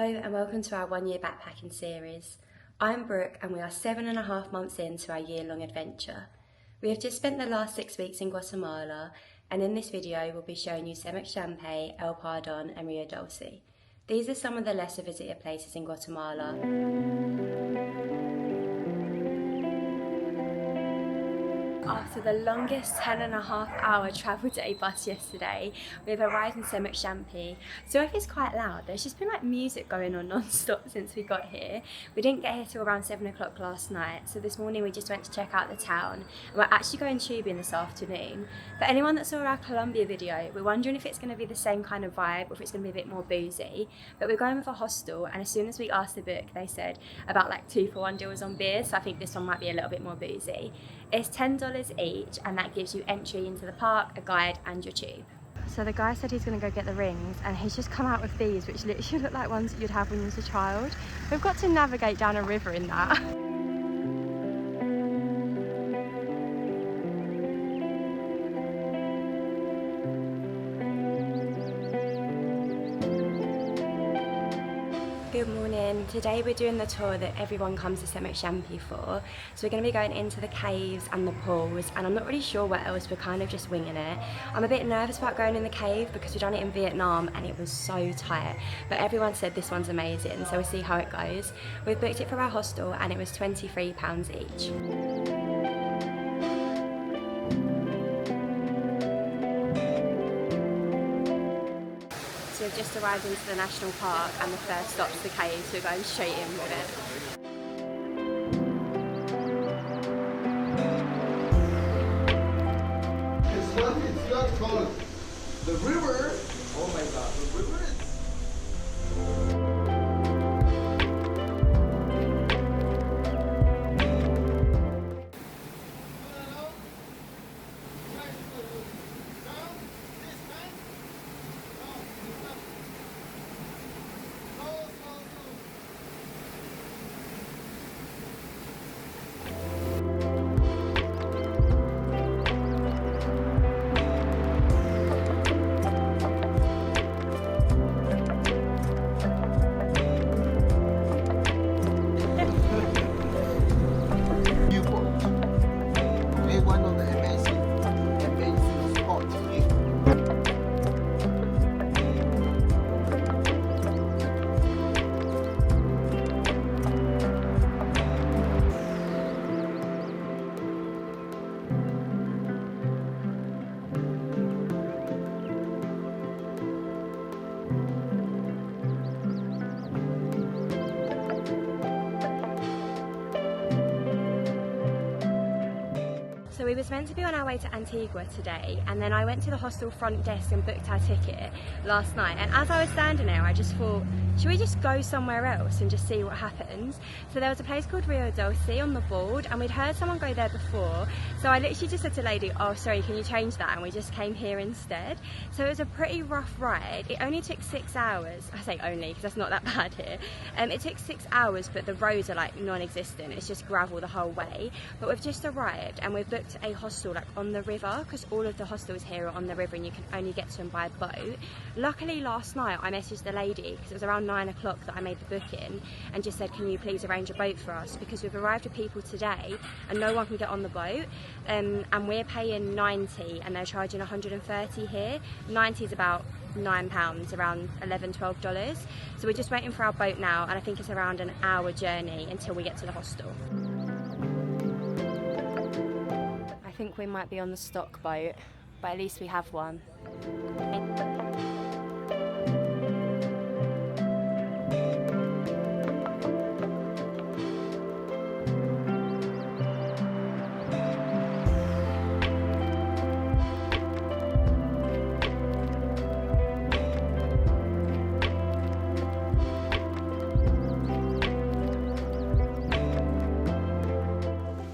Hello and welcome to our 1 year backpacking series. I'm Brooke and we are 7.5 months into our year-long adventure. We have just spent the last 6 weeks in Guatemala, and in this video we'll be showing you Semuc Champey, El Paredon and Rio Dulce. These are some of the lesser visited places in Guatemala. After the longest 10.5-hour travel day bus yesterday, we've arrived in Semuc Champey. So if it's quite loud, there's just been like music going on non-stop since we got here. We didn't get here till around 7 o'clock last night, so this morning we just went to check out the town. And we're actually going tubing this afternoon. For anyone that saw our Colombia video, we're wondering if it's going to be the same kind of vibe or if it's going to be a bit more boozy. But we're going with a hostel, and as soon as we asked the book, they said about like 2-for-1 deals on beer, so I think this one might be a little bit more boozy. It's $10 each, and that gives you entry into the park, a guide and your tube. So the guy said he's going to go get the rings, and he's just come out with these which literally look like ones that you'd have when you was a child. We've got to navigate down a river in that. Good morning. Today we're doing the tour that everyone comes to Semuc Champey for. So we're going to be going into the caves and the pools, and I'm not really sure what else, we're kind of just winging it. I'm a bit nervous about going in the cave because we've done it in Vietnam and it was so tight, but everyone said this one's amazing, so we'll see how it goes. We've booked it for our hostel and it was £23 each. So we've just arrived into the national park and the first stop's the cave, so we're going straight in with it. It's not called the river. Oh my god, the river is... So we was meant to be on our way to Antigua today, and then I went to the hostel front desk and booked our ticket last night, and as I was standing there I just thought, should we just go somewhere else and just see what happens? So there was a place called Rio Dulce on the board, and we'd heard someone go there before, so I literally just said to the lady, oh sorry, can you change that? And we just came here instead. So it was a pretty rough ride. It only took 6 hours. I say only because that's not that bad here. It took 6 hours, but the roads are like non-existent. It's just gravel the whole way. But we've just arrived and we've booked a hostel like on the river, because all of the hostels here are on the river and you can only get to them by boat. Luckily last night I messaged the lady, because it was around 9 o'clock that I made the booking, and just said, can you please arrange a boat for us, because we've arrived with people today and no one can get on the boat, and we're paying 90 and they're charging 130 here. 90 is about £9, around $11–12. So we're just waiting for our boat now, and I think it's around an hour journey until we get to the hostel. I think we might be on the stock boat, but at least we have one.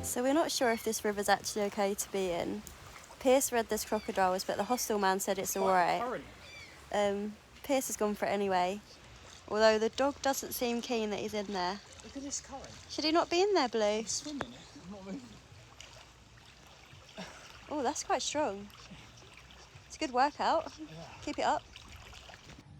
So we're not sure if this river's actually okay to be in. Pierce read there's crocodiles, but the hostel man said it's alright. Pierce has gone for it anyway. Although the dog doesn't seem keen that he's in there. Look at this current. Should he not be in there, Blue? He's swimming it. I'm not moving. Oh, that's quite strong. It's a good workout. Yeah. Keep it up.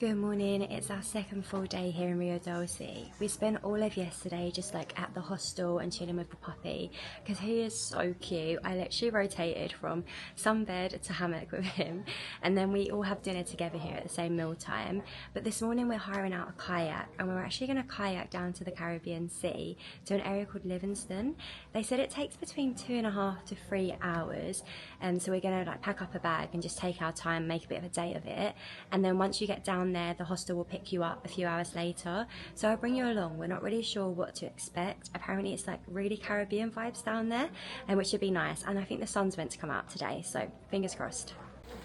Good morning, it's our second full day here in Rio Dulce. We spent all of yesterday just like at the hostel and chilling with the puppy because he is so cute. I literally rotated from sunbed to hammock with him, and then we all have dinner together here at the same meal time. But this morning we're hiring out a kayak, and we're actually going to kayak down to the Caribbean Sea to an area called Livingston. They said it takes between 2.5 to 3 hours, and so we're going to like pack up a bag and just take our time, make a bit of a day of it, and then once you get down there, the hostel will pick you up a few hours later. So I'll bring you along. We're not really sure what to expect. Apparently it's like really Caribbean vibes down there, and which should be nice. And I think the sun's meant to come out today, so fingers crossed.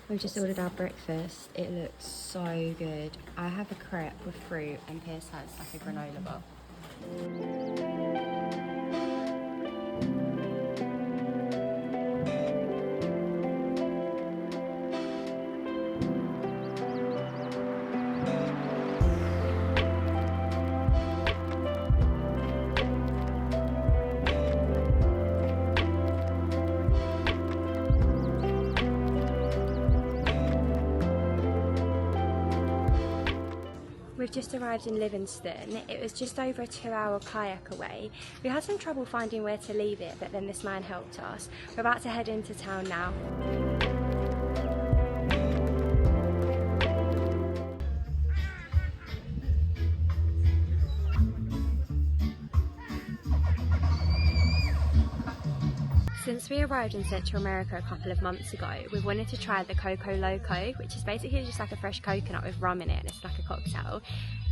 We've just ordered our breakfast. It looks so good. I have a crepe with fruit, and Pierce has like a granola bar. We've just arrived in Livingston. It was just over a 2-hour kayak away. We had some trouble finding where to leave it, but then this man helped us. We're about to head into town now. Since we arrived in Central America a couple of months ago, we've wanted to try the Coco Loco, which is basically just like a fresh coconut with rum in it, and it's like a cocktail.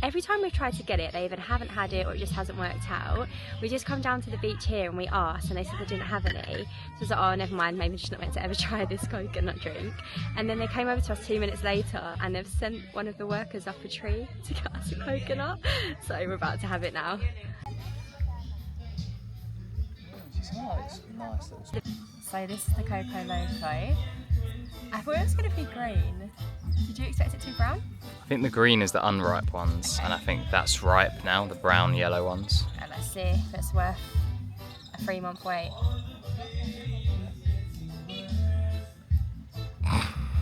Every time we've tried to get it, they either haven't had it or it just hasn't worked out. We just come down to the beach here and we asked, and they said they didn't have any. So I was like, oh, never mind, maybe just not meant to ever try this coconut drink. And then they came over to us 2 minutes later, and they've sent one of the workers up a tree to get us a coconut. So we're about to have it now. Nice little. So this is the Coco Loco. I thought it was going to be green. Did you expect it to be brown? I think the green is the unripe ones, and I think that's ripe now, the brown yellow ones. And let's see if it's worth a 3-month wait.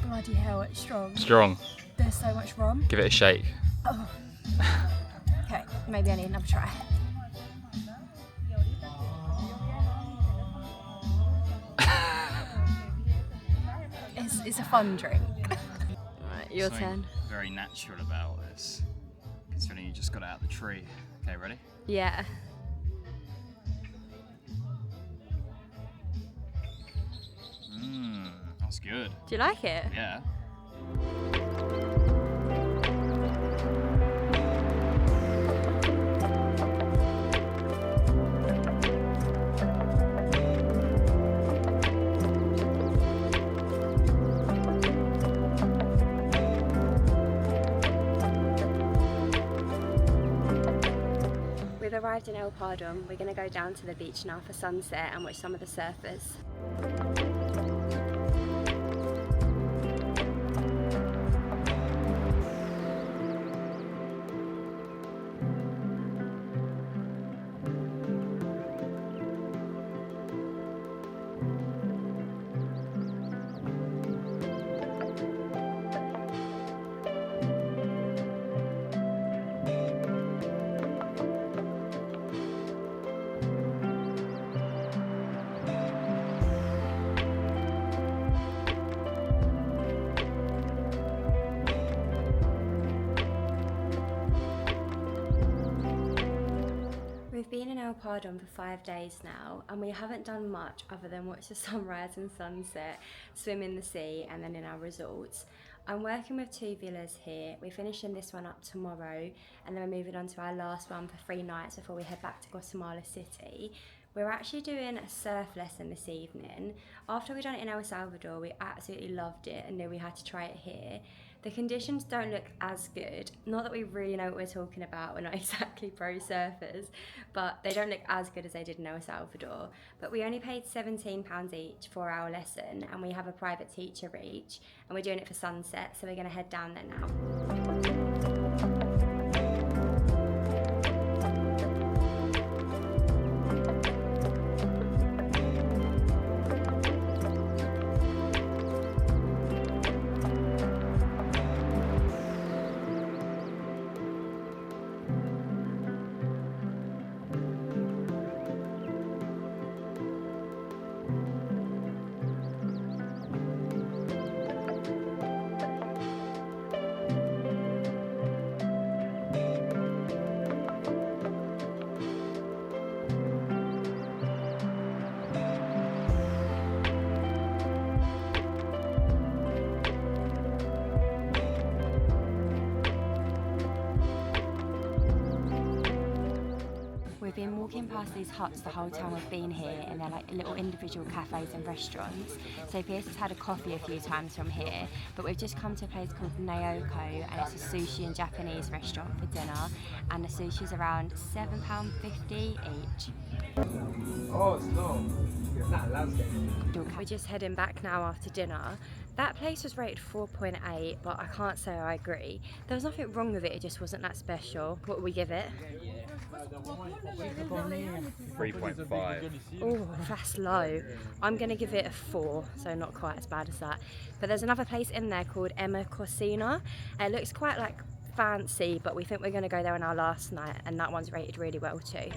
Bloody hell, it's strong. Strong. There's so much rum. Give it a shake. Oh. Okay, maybe I need another try. It's a fun drink. Right, your turn. Very natural about this, considering you just got it out of the tree. Okay, ready? Yeah. That's good. Do you like it? Yeah. We've arrived in El Paredon. We're going to go down to the beach now for sunset and watch some of the surfers. We've been in El Paredon for 5 days now, and we haven't done much other than watch the sunrise and sunset, swim in the sea, and then in our resorts. I'm working with 2 villas here. We're finishing this one up tomorrow, and then we're moving on to our last one for 3 nights before we head back to Guatemala City. We're actually doing a surf lesson this evening. After we'd done it in El Salvador, we absolutely loved it and knew we had to try it here. The conditions don't look as good. Not that we really know what we're talking about, we're not exactly pro surfers, but they don't look as good as they did in El Salvador. But we only paid £17 each for our lesson, and we have a private teacher each, and we're doing it for sunset, so we're going to head down there now. walking past these huts the whole time we've been here, and they're like little individual cafes and restaurants. So Pierce has had a coffee a few times from here, but we've just come to a place called Naoko, and it's a sushi and Japanese restaurant for dinner, and the sushi's around £7.50 each. Oh, no. We're just heading back now after dinner. That place was rated 4.8, but I can't say I agree. There was nothing wrong with it, it just wasn't that special. What would we give it? 3.5. Oh, that's low. I'm gonna give it a 4, so not quite as bad as that. But there's another place in there called Emma Cocina. It looks quite like fancy, but we think we're gonna go there on our last night, and that one's rated really well too.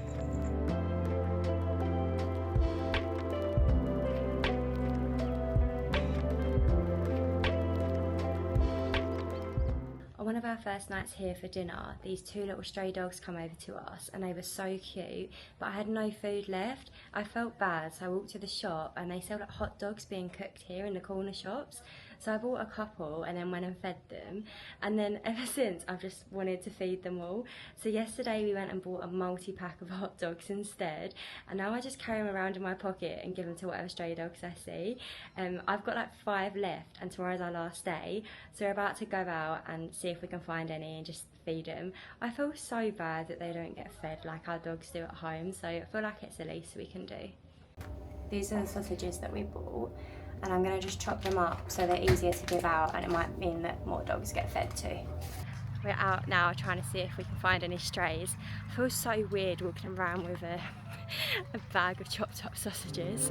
One of our first nights here for dinner, these 2 little stray dogs come over to us, and they were so cute, but I had no food left. I felt bad, so I walked to the shop, and they sell like hot dogs being cooked here in the corner shops. So I bought a couple and then went and fed them, and then ever since I've just wanted to feed them all. So yesterday we went and bought a multi-pack of hot dogs instead, and now I just carry them around in my pocket and give them to whatever stray dogs I see. I've got like 5 left, and tomorrow's our last day, so we're about to go out and see if we can find any and just feed them. I feel so bad that they don't get fed like our dogs do at home, so I feel like it's the least we can do. These are the sausages that we bought, and I'm going to just chop them up so they're easier to give out, and it might mean that more dogs get fed too. We're out now trying to see if we can find any strays. I feel so weird walking around with a bag of chopped up sausages.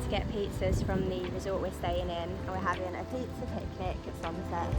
Get pizzas from the resort we're staying in, and we're having a pizza picnic at sunset.